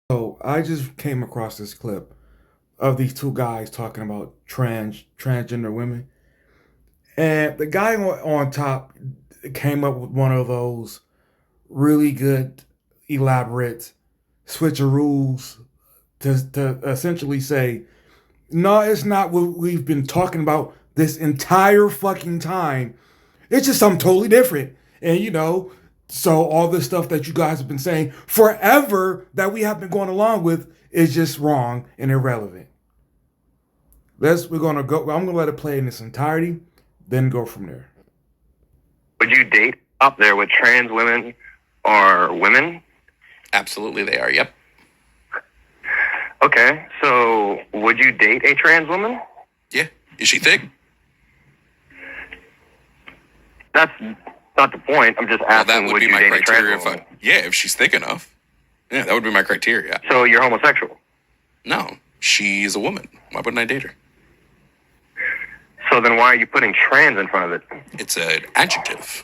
So I just came across this clip of these two guys talking about transgender women, and the guy on top came up with one of those really good, elaborate switcheroos to essentially say, no, it's not what we've been talking about this entire fucking time. It's just something totally different. And so all this stuff that you guys have been saying forever that we have been going along with is just wrong and irrelevant. We're gonna go. I'm gonna let it play in its entirety, then go from there. Would you date up there with trans women or women? Absolutely, they are. Yep. Okay, so would you date a trans woman? Yeah. Is she thick? That's not the point. I'm just Well, asking, that would would be you my date a criteria. trans woman? If she's thick enough. Yeah, that would be my criteria. So you're homosexual. No, she's a woman. Why wouldn't I date her? So then why are you putting trans in front of it? It's an adjective.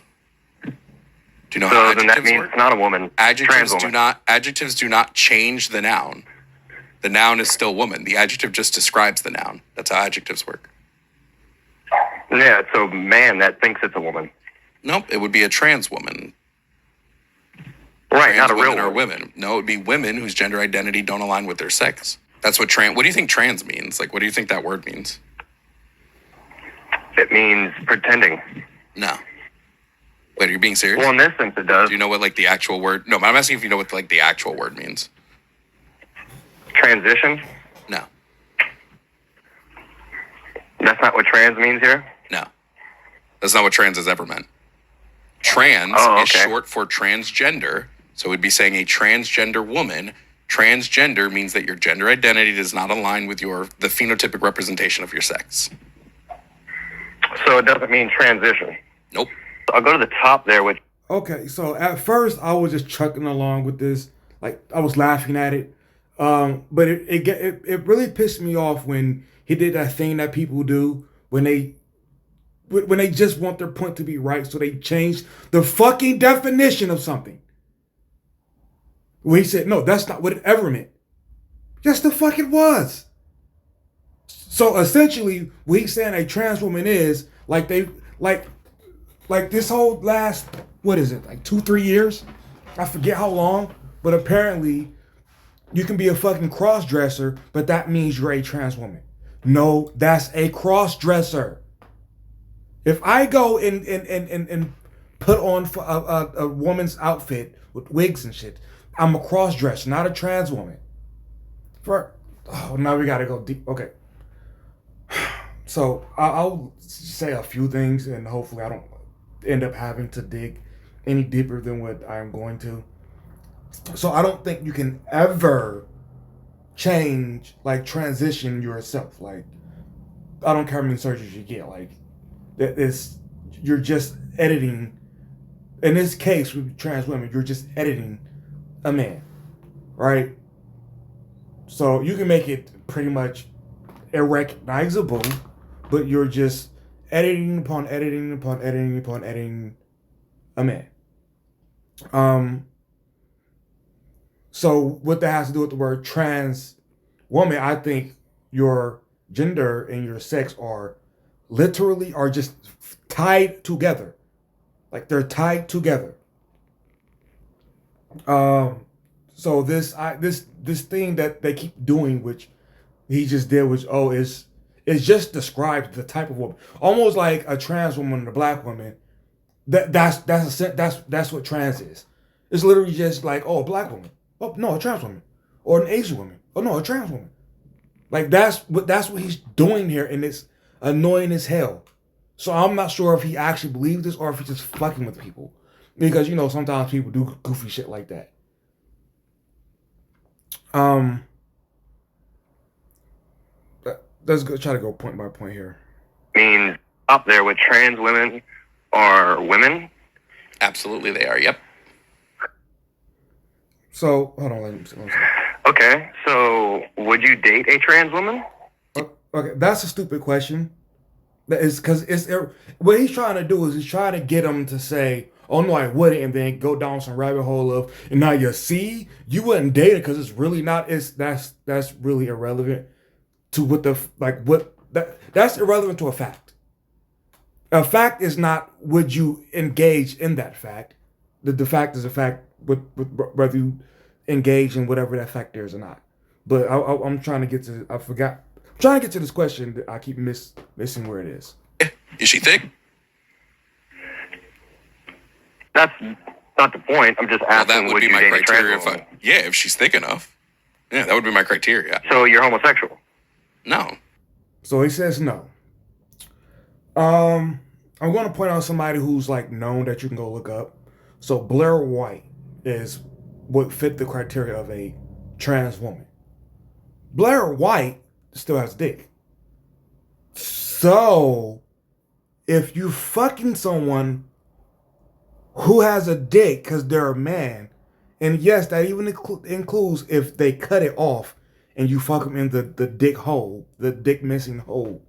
Do you know So how then that adjectives means work? it's not a woman. Trans woman. Adjectives do not change the noun. The noun is still woman. The adjective just describes the noun. That's how adjectives work. Yeah, so man that thinks it's a woman. Nope, it would be a trans woman. Right, Trans not a real women are woman. women. No, it would be women whose gender identity don't align with their sex. That's what What do you think trans means? Like, what do you think that word means? It means pretending. No. Wait, are you being serious? Well, in this sense it does. Do you know what like the actual word? No, but I'm asking if you know what like the actual word means. Transition? No, That's not what trans means here? no, that's not what trans has ever meant. Trans Oh, is okay. short for transgender, so we'd be saying a transgender woman. Transgender means that your gender identity does not align with the phenotypic representation of your sex. So it doesn't mean transition. Nope. I'll go to the top there with Okay, so at first I was just chucking along with this, like I was laughing at it, but it really pissed me off when he did that thing that people do when they just want their point to be right, so they change the fucking definition of something. When he said, no, that's not what it ever meant. Yes, the fuck it was. So essentially, what he's saying a trans woman is like this whole last, what is it, like 2-3 years? I forget how long, but apparently you can be a fucking cross dresser, but that means you're a trans woman. No, that's a cross dresser. If I go and put on a woman's outfit with wigs and shit, I'm a cross dresser, not a trans woman. Now we gotta go deep. Okay. So I'll say a few things, and hopefully I don't end up having to dig any deeper than what I'm going to. So I don't think you can ever change, like transition yourself. Like, I don't care how many surgeries you get. Like, that is, you're just editing. In this case with trans women, you're just editing a man, right? So you can make it pretty much irrecognizable, but you're just editing upon editing upon editing upon editing a man. So what that has to do with the word trans woman, I think your gender and your sex are just tied together. Like they're tied together. So this thing that they keep doing, which he just did, which is just describes the type of woman, almost like a trans woman and a black woman. That's what trans is. It's literally just like, oh, a black woman. Oh no, a trans woman, or an Asian woman. Oh no, a trans woman. Like that's what he's doing here, and it's annoying as hell. So I'm not sure if he actually believes this or if he's just fucking with people, because sometimes people do goofy shit like that. Um, let's go try to go point by point here. means up there with trans women or women. Absolutely, they are. Yep. So hold on, let me see. Okay, so would you date a trans woman? Okay, that's a stupid question. That is because what he's trying to do is he's trying to get them to say, oh no, I wouldn't, and then go down some rabbit hole of, and now you see, you wouldn't date it because it's really not. That's really irrelevant to what that's irrelevant to a fact. A fact is not would you engage in that fact. The fact is a fact whether you engage in whatever that fact is or not. But I'm trying to get to. I forgot. I'm trying to get to this question that I keep missing where it is. Is she thick? That's not the point. I'm just Well, asking, that would would be you my date a criteria. trans woman? If she's thick enough. Yeah, that would be my criteria. So you're homosexual. No. So he says no. I'm going to point out somebody who's like known that you can go look up. So Blair White is what fit the criteria of a trans woman. Blair White still has dick. So if you fucking someone who has a dick because they're a man, and yes, that even includes if they cut it off and you fuck them in the dick hole, the dick missing hole,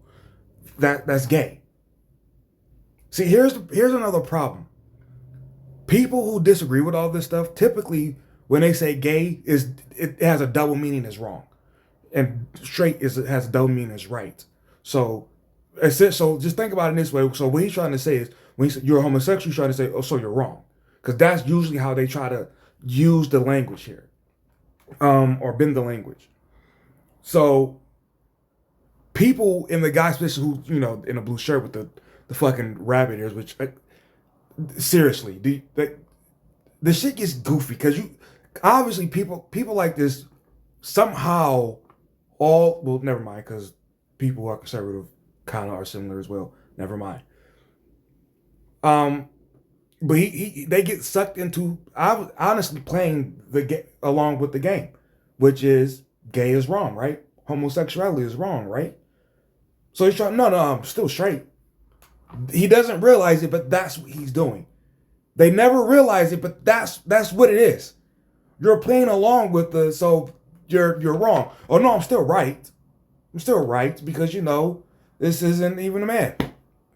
that's gay. See, here's another problem. People who disagree with all this stuff, typically when they say gay, it has a double meaning as wrong, and straight has a double meaning as right. So just think about it this way. So what he's trying to say is, when he said you're a homosexual, he's trying to say, oh, so you're wrong, because that's usually how they try to use the language here, or bend the language. So people in the guy's position who in a blue shirt with the fucking rabbit ears, which seriously, the shit gets goofy because obviously people like this somehow never mind, because people who are conservative kind of are similar as well. Never mind. But they get sucked into, I was honestly playing along with the game, which is gay is wrong, right? Homosexuality is wrong, right? So he's trying, no, I'm still straight. He doesn't realize it, but that's what he's doing. They never realize it, but that's what it is. You're playing along with so you're wrong. Oh no, I'm still right. I'm still right because this isn't even a man.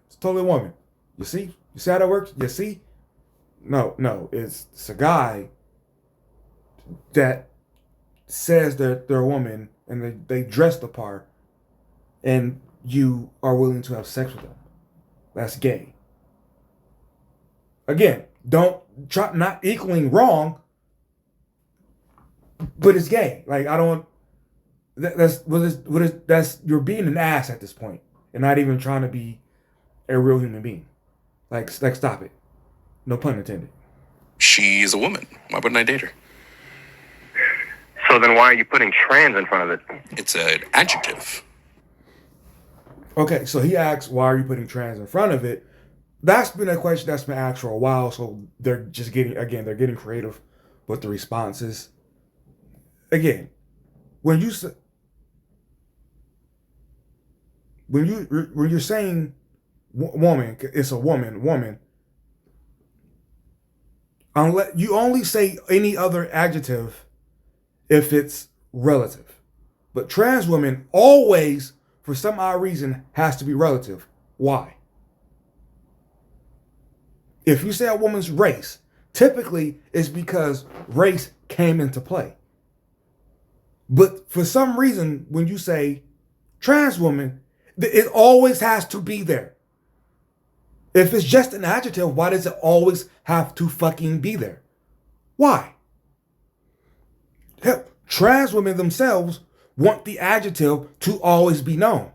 It's totally a woman. You see how that works? You see? No, it's a guy that says that they're a woman and they dress the part, and you are willing to have sex with them. That's gay. Again, don't try, not equaling wrong, but it's gay. Like, I don't. That's you're being an ass at this point, and not even trying to be a real human being. Like stop it. No pun intended. She's a woman. Why wouldn't I date her? So then why are you putting trans in front of it? It's an adjective. Okay, so he asks, why are you putting trans in front of it? That's been a question that's been asked for a while, so they're just they're getting creative with the responses. Again, when you're saying woman, it's a woman. Unless you only say any other adjective if it's relative. But trans women always, for some odd reason, has to be relative. Why? If you say a woman's race, typically it's because race came into play. But for some reason, when you say trans woman, it always has to be there. If it's just an adjective, why does it always have to fucking be there? Why? Hell, trans women themselves want the adjective to always be known.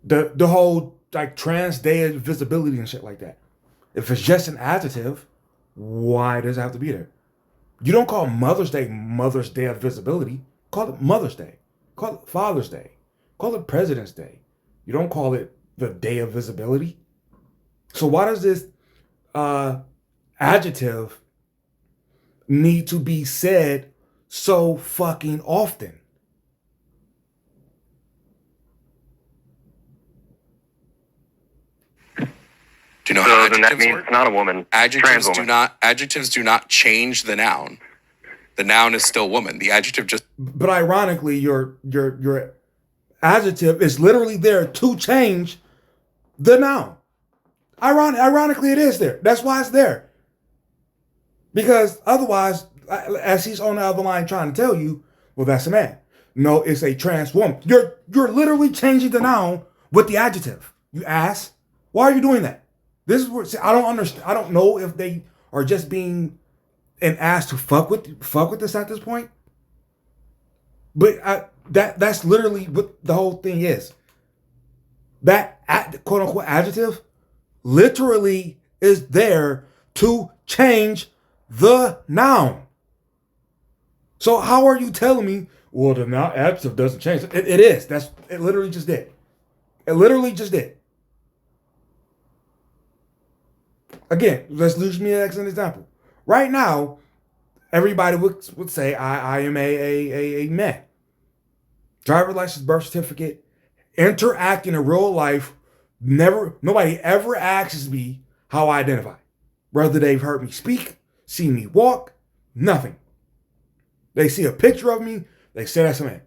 The whole like trans day of visibility and shit like that. If it's just an adjective, why does it have to be there? You don't call Mother's Day of visibility. Call it Mother's Day. Call it Father's Day. Call it President's Day. You don't call it the day of visibility. So why does this adjective need to be said so fucking often? Do you know how So then that adjectives means work? it's not a woman. Trans woman. Adjectives do not change the noun. The noun is still woman. The adjective just But ironically, your adjective is literally there to change the noun. Ironically, it is there. That's why it's there. Because otherwise, as he's on the other line trying to tell you, well, that's a man. No, it's a trans woman. You're literally changing the noun with the adjective. You ass. Why are you doing that? This is what I don't understand. I don't know if they are just being an ass to fuck with this at this point. But that's literally what the whole thing is. That quote unquote adjective literally is there to change the noun. So how are you telling me, well, the noun adjective doesn't change? It is. It literally just did. It literally just did. Again, let's use me as an example. Right now, everybody would say I am a man. Driver's license, birth certificate, interact in a real life. Nobody ever asks me how I identify. Whether they've heard me speak, see me walk, nothing. They see a picture of me, they say that's a man.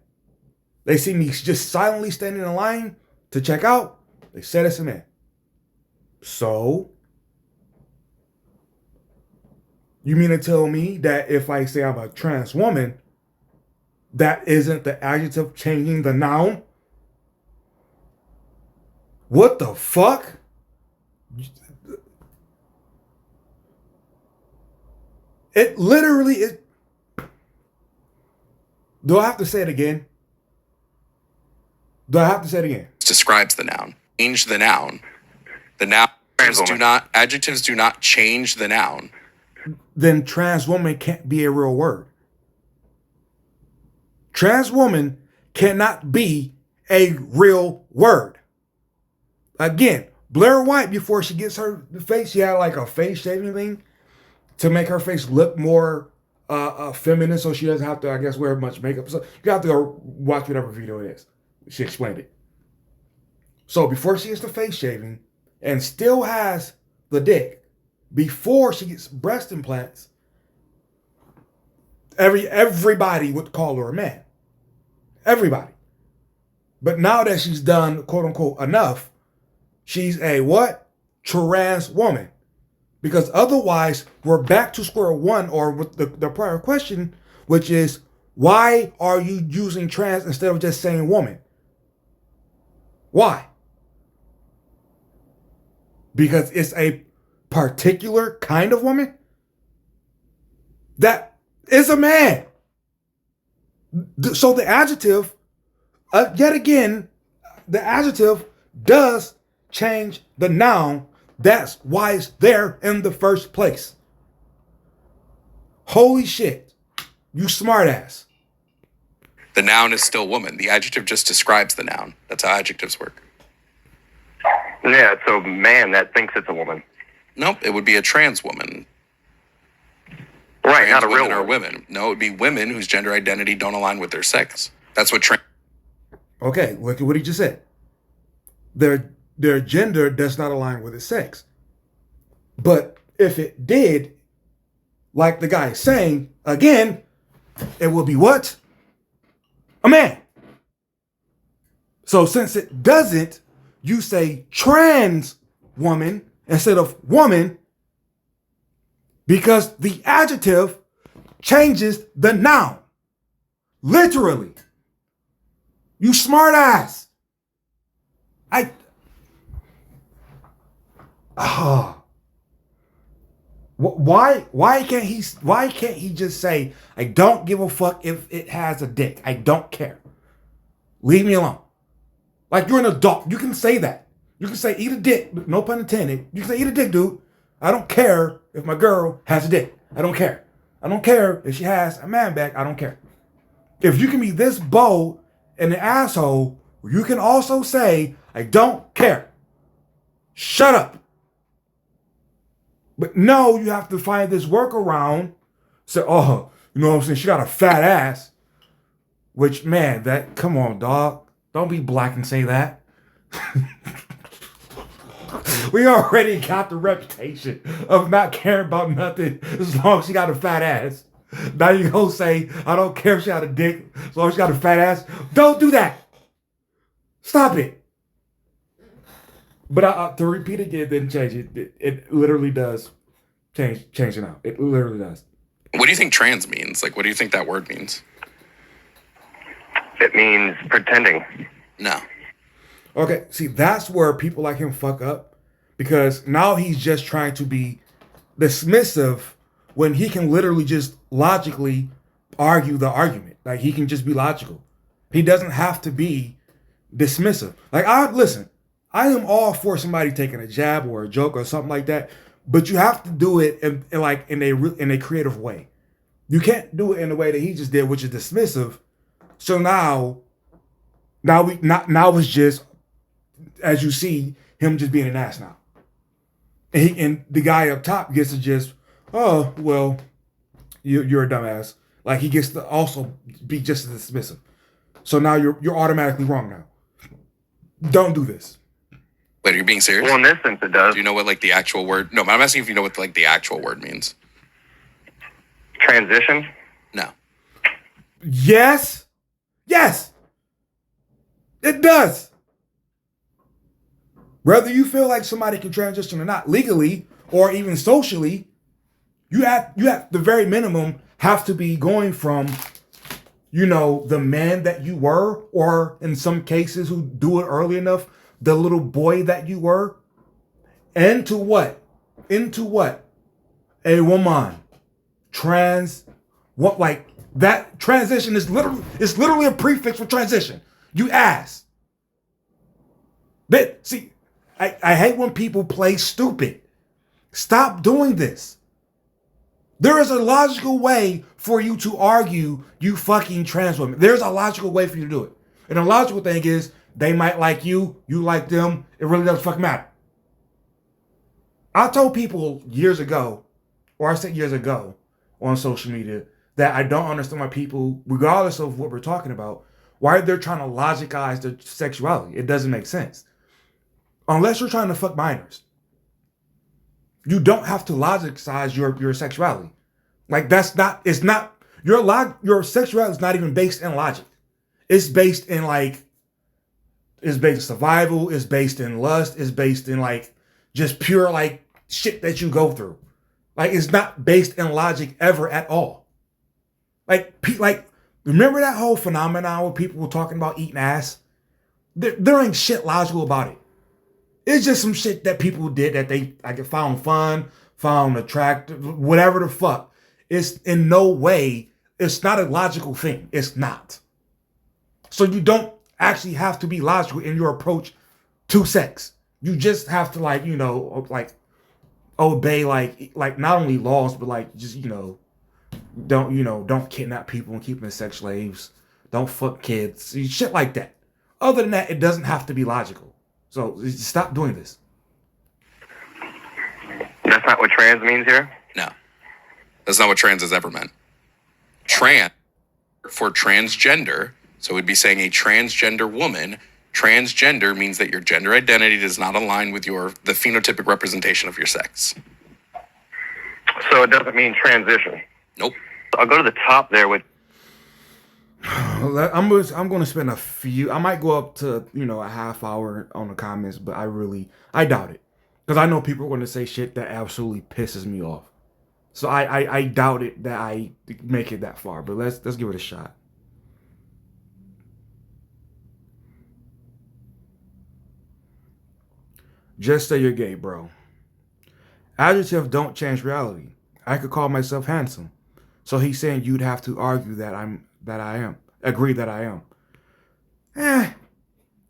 They see me just silently standing in line to check out, they say that's a man. So, you mean to tell me that if I say I'm a trans woman, that isn't the adjective changing the noun? What the fuck? It literally is. Do I have to say it again? Describes the noun. Change the noun. The noun adjectives do not change the noun. Then trans woman can't be a real word. Trans woman cannot be a real word. Again, Blair White, before she gets her face, she had like a face shaving thing to make her face look more feminine, so she doesn't have to, I guess, wear much makeup. So you have to go watch whatever video it is. She explained it. So before she gets the face shaving and still has the dick, before she gets breast implants, everybody would call her a man. Everybody. But now that she's done, quote unquote, enough, she's a what? Trans woman. Because otherwise, we're back to square one, or with the prior question, which is, why are you using trans instead of just saying woman? Why? Because it's a particular kind of woman that is a man. So the adjective, yet again, the adjective does change the noun. That's why it's there in the first place. Holy shit. You smartass. The noun is still woman. The adjective just describes the noun. That's how adjectives work. Yeah, so man that thinks it's a woman. Nope, it would be a trans woman. Right, Trans not a real women are woman. women. No, it would be women whose gender identity don't align with their sex. That's what Okay, look at what he just said. Their gender does not align with its sex. But if it did, like the guy is saying, again, it will be what? A man. So since it doesn't, you say trans woman instead of woman, because the adjective changes the noun. Literally. You smart ass. Why can't he just say, I don't give a fuck if it has a dick. I don't care. Leave me alone. Like, you're an adult. You can say that. You can say eat a dick, no pun intended. You can say eat a dick, dude. I don't care if my girl has a dick. I don't care. I don't care if she has a man back. I don't care. If you can be this bold and an asshole, you can also say, I don't care. Shut up. But no, you have to find this workaround. Say, oh, you know what I'm saying? She got a fat ass. Which, man, come on, dog. Don't be black and say that. We already got the reputation of not caring about nothing as long as she got a fat ass. Now you gonna say, I don't care if she got a dick as long as she got a fat ass. Don't do that. Stop it. But to repeat again, it didn't change it. It literally does change it now. It literally does. What do you think trans means? Like, what do you think that word means? It means pretending. No. Okay, see, that's where people like him fuck up because now he's just trying to be dismissive when he can literally just logically argue the argument. Like he can just be logical. He doesn't have to be dismissive. Like I am all for somebody taking a jab or a joke or something like that, but you have to do it in a creative way. You can't do it in the way that he just did, which is dismissive. So now it's just, as you see, him just being an ass now. And the guy up top gets to just, oh, well, you're a dumbass. Like he gets to also be just as dismissive. So now you're automatically wrong now. Don't do this. Wait, are you being serious? Well, in this sense, it does. Do you know what like the actual word? No, but I'm asking if you know what like the actual word means. Transition. No. Yes. It does. Whether you feel like somebody can transition or not, legally or even socially, you at the very minimum have to be going from, the man that you were, or in some cases who do it early enough, the little boy that you were, into what? A woman. That transition is literally a prefix for transition. You ass. See, I hate when people play stupid. Stop doing this. There is a logical way for you to argue, you fucking trans women. There's a logical way for you to do it. And the logical thing is, they might like you like them. It really doesn't fucking matter. I told people years ago, or I said years ago on social media, that I don't understand why people, regardless of what we're talking about, why they're trying to logicize their sexuality. It doesn't make sense. Unless you're trying to fuck minors. You don't have to logicize your sexuality. Like your sexuality is not even based in logic. It's based in survival, it's based in lust, it's based in just pure shit that you go through. It's not based in logic ever at all. Remember that whole phenomenon where people were talking about eating ass? There ain't shit logical about it. It's just some shit that people did that they found fun, found attractive, whatever the fuck. It's in no way, it's not a logical thing. It's not. So you don't actually have to be logical in your approach to sex. You just have to obey not only laws, but don't kidnap people and keep them as sex slaves. Don't fuck kids. Shit like that. Other than that, it doesn't have to be logical. So stop doing this. That's not what trans means here? No. That's not what trans has ever meant. Trans for transgender, so we'd be saying a transgender woman. Transgender means that your gender identity does not align with the phenotypic representation of your sex. So it doesn't mean transition? Nope. I'll go to the top there with... I'm going to spend I might go up to, a half hour on the comments, but I doubt it. Because I know people are going to say shit that absolutely pisses me off. So I doubt it that I make it that far, but let's give it a shot. Just say you're gay, bro. Adjectives don't change reality. I could call myself handsome. So he's saying you'd have to argue that I am. Agree that I am.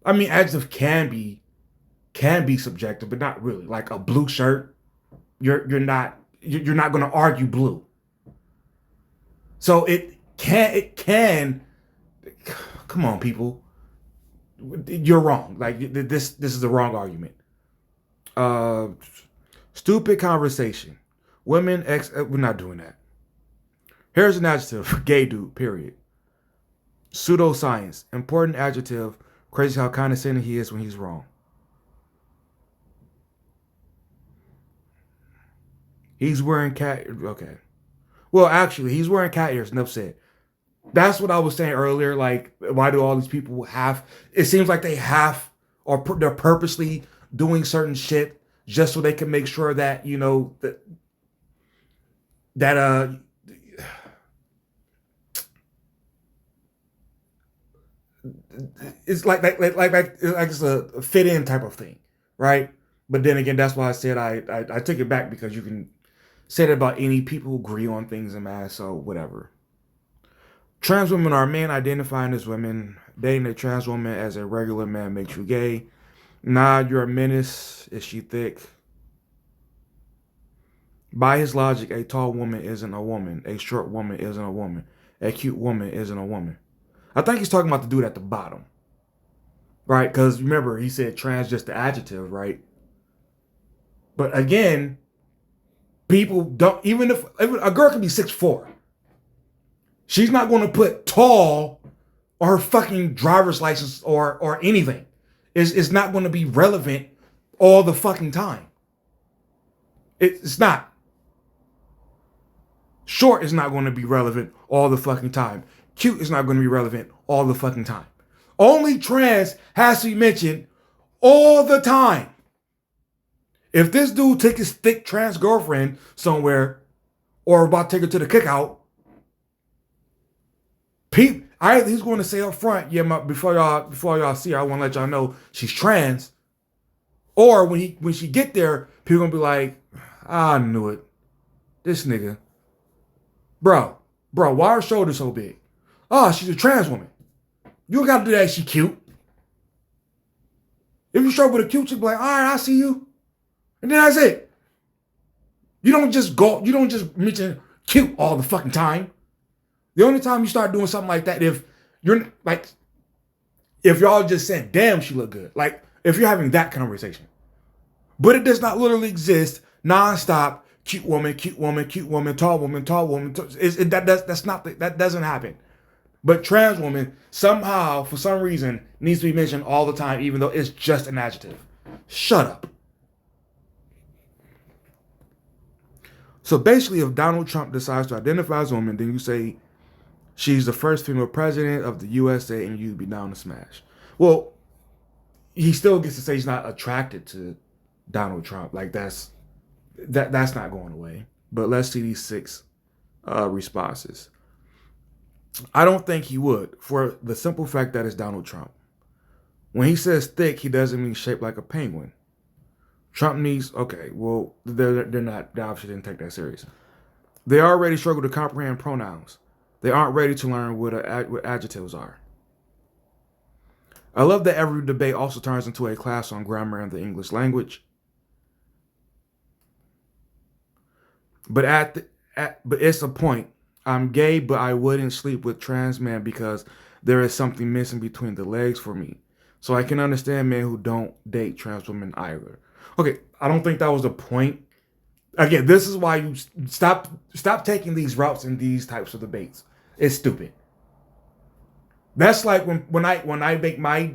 I mean, adjective can be subjective, but not really. Like a blue shirt, you're not going to argue blue. So it can. Come on, people. You're wrong. This is the wrong argument. Stupid conversation. Women we're not doing that. Here's an adjective. Gay dude, period. Pseudoscience. Important adjective. Crazy how condescending he is when he's wrong. He's wearing cat... Okay. Well, actually, he's wearing cat ears. Enough said. That's what I was saying earlier. Why do all these people have... It seems like they have... Or they're purposely doing certain shit just so they can make sure that, you know, that it's like it's a fit in type of thing, right? But then again, that's why I said I took it back, because you can say that about any people who agree on things in mass, so whatever. Trans women are men identifying as women. Dating a trans woman as a regular man makes you gay. Nah, you're a menace. Is she thick? By his logic, a tall woman isn't a woman. A short woman isn't a woman. A cute woman isn't a woman. I think he's talking about the dude at the bottom, right? Because remember, he said trans just the adjective, right? But again, people don't, even if a girl can be 6'4", she's not going to put tall on her fucking driver's license or anything. It's not going to be relevant all the fucking time. It's not. Short is not going to be relevant all the fucking time. Cute is not going to be relevant all the fucking time. Only trans has to be mentioned all the time. If this dude took his thick trans girlfriend somewhere or about to take her to the cookout, either he's going to say up front, yeah, before y'all see her, I want to let y'all know she's trans. Or when she get there, people gonna be like, I knew it. This nigga. Bro, why her shoulders so big? Oh, she's a trans woman. You don't gotta do that, she cute. If you show up with a cute chick, be like, all right, I see you. And then that's it. You don't just mention cute all the fucking time. The only time you start doing something like that, if y'all just saying, damn, she look good. Like, if you're having that conversation. But it does not literally exist nonstop. Cute woman, cute woman, cute woman, tall woman, tall woman. That doesn't happen. But trans woman somehow, for some reason, needs to be mentioned all the time, even though it's just an adjective. Shut up. So basically, if Donald Trump decides to identify as a woman, then you say she's the first female president of the USA and you'd be down to smash. Well, he still gets to say he's not attracted to Donald Trump. Like that's not going away. But let's see these 6 responses. I don't think he would, for the simple fact that it's Donald Trump. When he says thick, he doesn't mean shaped like a penguin. Trump needs, okay, well, they're not, they obviously didn't take that serious. They already struggle to comprehend pronouns. They aren't ready to learn what adjectives are. I love that every debate also turns into a class on grammar and the English language. But but it's a point. I'm gay, but I wouldn't sleep with trans men because there is something missing between the legs for me. So I can understand men who don't date trans women either. Okay, I don't think that was the point. Again, this is why you stop taking these routes in these types of debates. It's stupid. That's like when I make my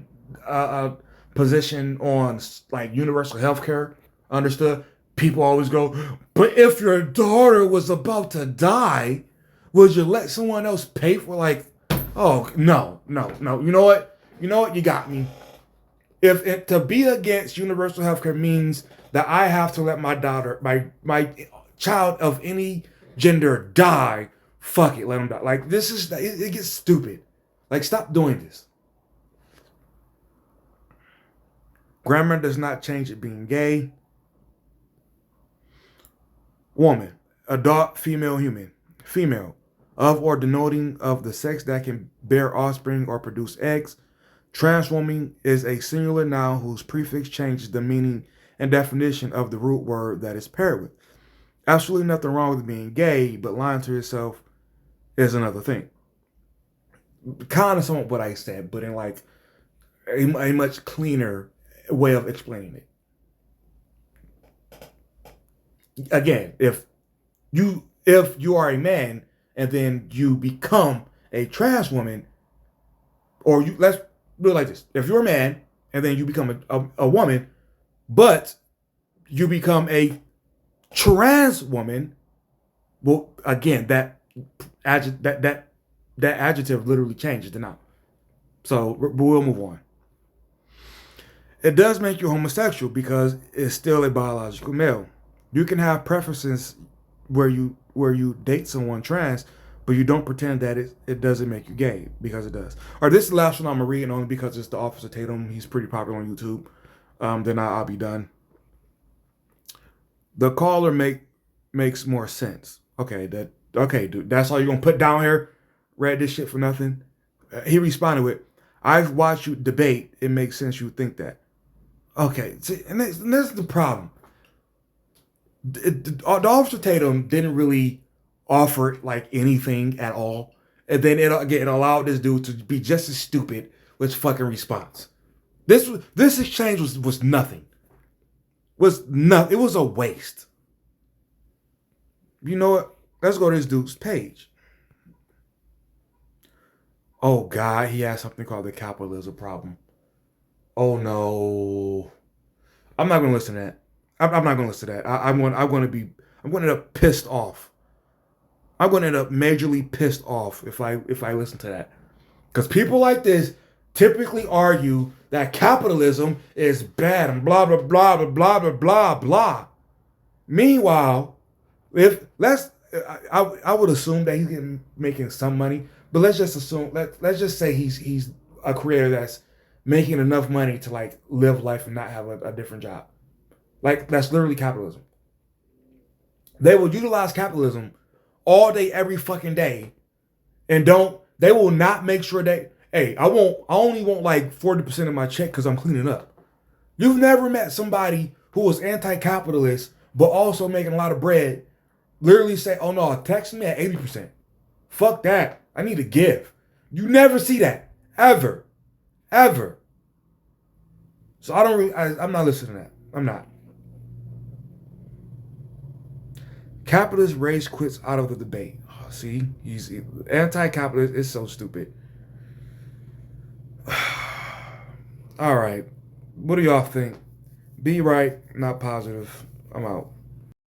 position on like universal health care, understood? People always go, but if your daughter was about to die, would you let someone else pay for, like, oh, no. You know what? You got me. If to be against universal health care means that I have to let my daughter, my child of any gender die, fuck it, let them die. Like, it gets stupid. Like, stop doing this. Grammar does not change it being gay. Woman, adult, female, human. Female, of or denoting of the sex that can bear offspring or produce eggs. Trans woman is a singular noun whose prefix changes the meaning and definition of the root word that is paired with. Absolutely nothing wrong with being gay, but lying to yourself is another thing. Kind of somewhat what I said, but in like a much cleaner way of explaining it. Again, if you are a man and then you become a trans woman, or let's do it like this. If you're a man and then you become a woman, but you become a trans woman, well, again, that adjective literally changes the noun. So we'll move on. it does make you homosexual because it's still a biological male. You can have preferences where you date someone trans, but you don't pretend that it doesn't make you gay, because it does. All right, this is the last one I'm gonna read, only because it's the Officer Tatum. He's pretty popular on YouTube. Then I'll be done. The caller makes more sense. Okay, dude, that's all you're gonna put down here? Read this shit for nothing? He responded with, "I've watched you debate. It makes sense you think that." Okay, see, and this is the problem. The Officer Tatum didn't really offer like anything at all, and then it allowed this dude to be just as stupid with fucking response. This exchange was nothing. It was a waste. You know what? Let's go to this dude's page. Oh God, he has something called the capitalism problem. Oh no, I'm not gonna listen to that. I'm not gonna listen to that. I'm going to end up pissed off. I'm going to end up majorly pissed off if I listen to that, because people like this typically argue that capitalism is bad and blah blah blah blah blah blah blah blah. Meanwhile, I would assume that he's making some money, but let's just say he's a creator that's making enough money to like live life and not have a different job. Like, that's literally capitalism. They will utilize capitalism all day, every fucking day, and they will not make sure hey, I only want like 40% of my check because I'm cleaning up. You've never met somebody who was anti-capitalist but also making a lot of bread literally say, "Oh no, tax me at 80%. Fuck that. I need to give." You never see that. Ever. Ever. So I'm not listening to that. I'm not. Capitalist race quits out of the debate. Oh, see, he's anti-capitalist. It's so stupid. All right. What do y'all think? Be right, not positive. I'm out.